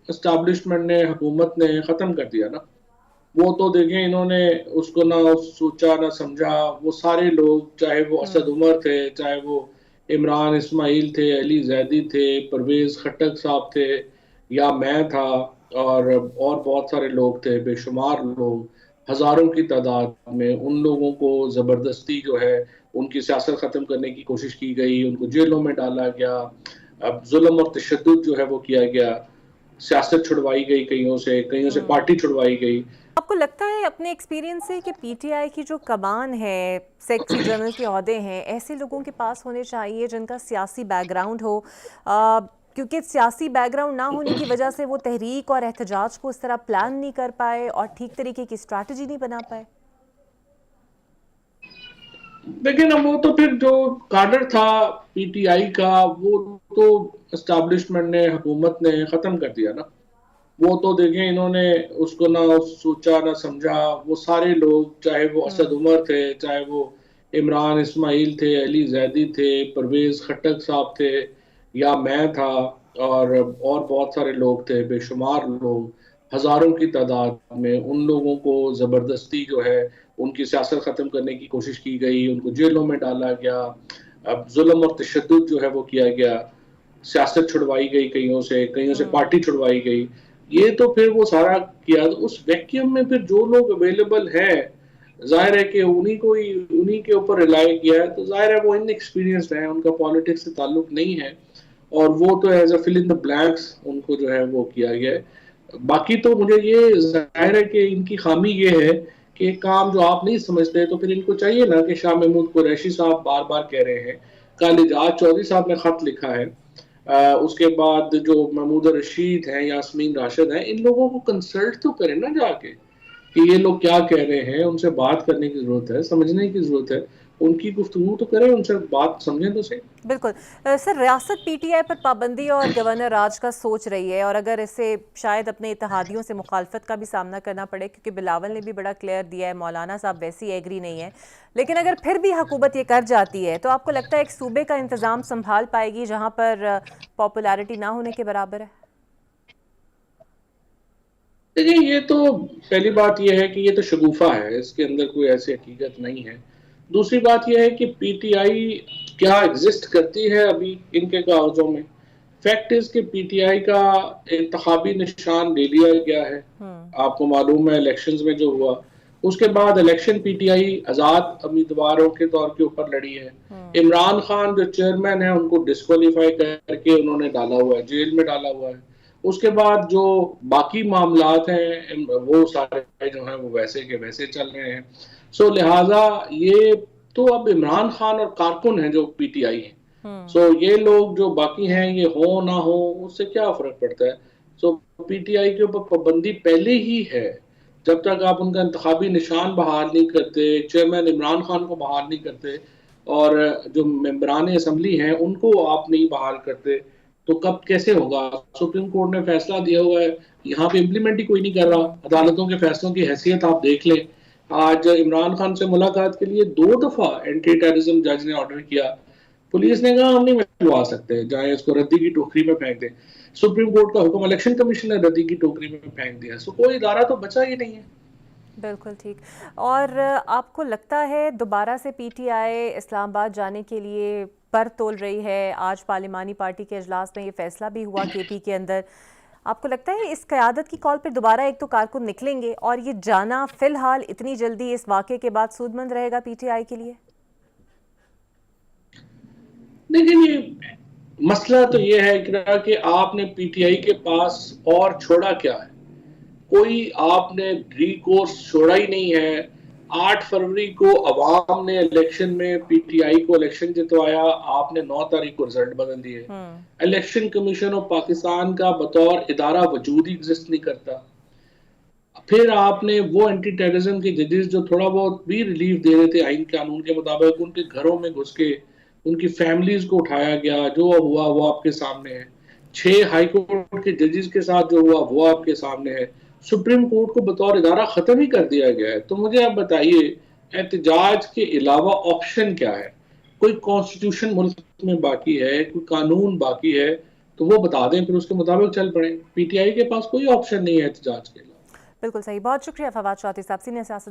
Establishment ने, हुकूमत ने ख़त्म कर दिया ना। वो तो देखें, इन्होंने उसको ना सोचा ना समझा। वो सारे लोग, चाहे वो असद हम्म। उमर थे, चाहे वो इमरान इस्माइल थे, अली जैदी थे, परवेज़ खट्टक साहब थे, या मैं था, और बहुत सारे लोग थे, बेशुमार लोग, हज़ारों की तादाद में। उन लोगों को ज़बरदस्ती जो है उनकी सियासत ख़त्म करने की कोशिश की गई, उनको जेलों में डाला गया, अब जुल्म और तशद्दुद जो है वो किया गया, सियासत छुड़वाई गई, कईयों से हम्म। पार्टी छुड़वाई गई। आपको लगता है अपने एक्सपीरियंस से कि पीटीआई की जो कमान है, सेक्रेटरी जनरल के ओहदे हैं, ऐसे लोगों के पास होने चाहिए जिनका सियासी बैकग्राउंड हो? क्योंकि सियासी बैकग्राउंड ना होने की वजह से वो तहरीक और एहतजाज को उस तरह प्लान नहीं कर पाए और ठीक तरीके की स्ट्रैटेजी नहीं बना पाए। लेकिन अब वो तो फिर जो काडर था पीटीआई का, वो तो एस्टेब्लिशमेंट ने, हुकूमत ने ख़त्म कर दिया ना। वो तो देखें, इन्होंने उसको ना सोचा ना समझा। वो सारे लोग, चाहे वो असद हम्म। उमर थे, चाहे वो इमरान इस्माइल थे, अली जैदी थे, परवेज़ खट्टक साहब थे, या मैं था, और बहुत सारे लोग थे, बेशुमार लोग, हज़ारों की तादाद में। उन लोगों को ज़बरदस्ती जो है उनकी सियासत ख़त्म करने की कोशिश की गई, उनको जेलों में डाला गया, अब जुल्म और तशद्दुद जो है वो किया गया, सियासत छुड़वाई गई, कईयों से हम्म। पार्टी छुड़वाई गई। ये तो फिर वो सारा किया, तो उस वैक्यूम में फिर जो लोग अवेलेबल हैं, जाहिर है कि उन्हीं के ऊपर रिलाई किया है, तो जाहिर है वो इनएक्सपीरियंस्ड है, उनका पॉलिटिक्स से ताल्लुक नहीं है, और वो तो as a fill in the blanks उनको जो है वो किया गया है। बाकी तो मुझे ये जाहिर है कि इनकी खामी ये है कि काम जो आप नहीं समझते, तो फिर इनको चाहिए ना कि शाह महमूद कुरैशी साहब बार बार कह रहे हैं, कल एजाज चौधरी साहब ने खत लिखा है, उसके बाद जो महमूद रशीद हैं, यास्मीन राशिद हैं, इन लोगों को कंसल्ट तो करें ना जाके, कि ये लोग क्या कह रहे हैं। उनसे बात करने की जरूरत है, समझने की जरूरत है, उनकी गुफ्तगू तो करें, उनसे बात समझें तो सही। बिल्कुल। सर, रियासत पीटीआई पर पाबंदी और गवर्नर राज का सोच रही है, और अगर इसे शायद अपने इत्तेहादियों से मुखालफत का भी सामना करना पड़े, क्योंकि बिलावल ने भी बड़ा क्लियर दिया है, मौलाना साहब वैसे ही एग्री नहीं है, लेकिन अगर फिर भी हुकूमत ये कर जाती है तो आपको लगता है एक सूबे का इंतज़ाम संभाल पाएगी जहां पर पॉपुलैरिटी ना होने के बराबर है? देखिए, ये तो पहली बात ये है कि ये तो शगुफा है, इसके अंदर कोई ऐसी हकीकत नहीं है। दूसरी बात ये है कि पीटीआई क्या एग्जिस्ट करती है अभी इनके कागजों में। फैक्ट इज कि पीटीआई का इंतखाबी निशान ले लिया गया है। हम्म। आपको मालूम है इलेक्शंस में जो हुआ, उसके बाद इलेक्शन पीटीआई आज़ाद उम्मीदवारों के तौर के ऊपर लड़ी है। हम्म। इमरान खान जो चेयरमैन है, उनको डिस्क्वालीफाई करके उन्होंने डाला हुआ है, जेल में डाला हुआ है। उसके बाद जो बाकी मामलात हैं, वो सारे जो हैं वो वैसे के वैसे चल रहे हैं। सो लिहाजा ये तो अब इमरान खान और कारकुन हैं जो पीटीआई हैं। हम्म। सो ये लोग जो बाकी हैं, ये हो ना हो, उससे क्या फर्क पड़ता है। सो पीटीआई के ऊपर पाबंदी पहले ही है। जब तक आप उनका इंतखाबी निशान बहाल नहीं करते, चेयरमैन इमरान खान को बहाल नहीं करते, और जो मेंबरान असम्बली हैं उनको आप नहीं बहाल करते, तो कब कैसे होगा। सुप्रीम कोर्ट ने फैसला दिया हुआ है, यहाँ पे इम्प्लीमेंट ही कोई नहीं कर रहा। हम्म। हम्म। अदालतों के फैसलों की हैसियत आप देख लें। आज इमरान खान से मुलाकात के लिए 2 दफा एंटी टेररिज्म जज ने ऑर्डर किया, पुलिस ने कहा हम नहीं मिलवा सकते, चाहे इसको रद्दी की टोकरी में फेंक दें। सुप्रीम कोर्ट का हुक्म, इलेक्शन कमीशन ने रद्दी की टोकरी में फेंक दिया। सो कोई इदारा तो बचा ही नहीं है। बिल्कुल ठीक। और आपको लगता है दोबारा से पीटीआई इस्लामाबाद जाने के लिए पर तोल रही है? आज पार्लिमानी पार्टी के इजलास में ये फैसला भी हुआ केपी के अंदर। आपको लगता है इस क़यादत की कॉल पर दोबारा एक तो कारकुन निकलेंगे, और ये जाना फिलहाल इतनी जल्दी इस वाक़े के बाद सूदमंद रहेगा पीटीआई के लिए? लेकिन ये मसला तो ये है कि आपने पीटीआई के पास और छोड़ा क्या है। कोई आपने रिकोर्स छोड़ा ही नहीं है। 8 फरवरी को अवाम ने इलेक्शन में पीटीआई को इलेक्शन जितवाया, आपने 9 तारीख को रिजल्ट बदल दिए। हम्म। इलेक्शन कमीशन ऑफ पाकिस्तान का बतौर इदारा वजूद ही एग्जिस्ट नहीं करता। फिर आपने वो एंटी टेररिज्म के जजेस जो थोड़ा बहुत भी रिलीफ दे रहे थे आइन कानून के मुताबिक, उनके घरों में घुस के उनकी फैमिलीज को उठाया गया। जो हुआ वो आपके सामने है। 6 हाई कोर्ट के जजेस के साथ जो हुआ वो आपके सामने है। सुप्रीम कोर्ट को बतौर इदारा खत्म ही कर दिया गया है। तो मुझे आप बताइए, एहतजाज के अलावा ऑप्शन क्या है? कोई कॉन्स्टिट्यूशन मुल्क में बाकी है, कोई कानून बाकी है? तो वो बता दें, फिर उसके मुताबिक चल पड़े। पीटीआई के पास कोई ऑप्शन नहीं है एहतजाज के अलावा। बिल्कुल सही। बहुत शुक्रिया फवाद चौधरी साहब, सीनियर सियासतदान।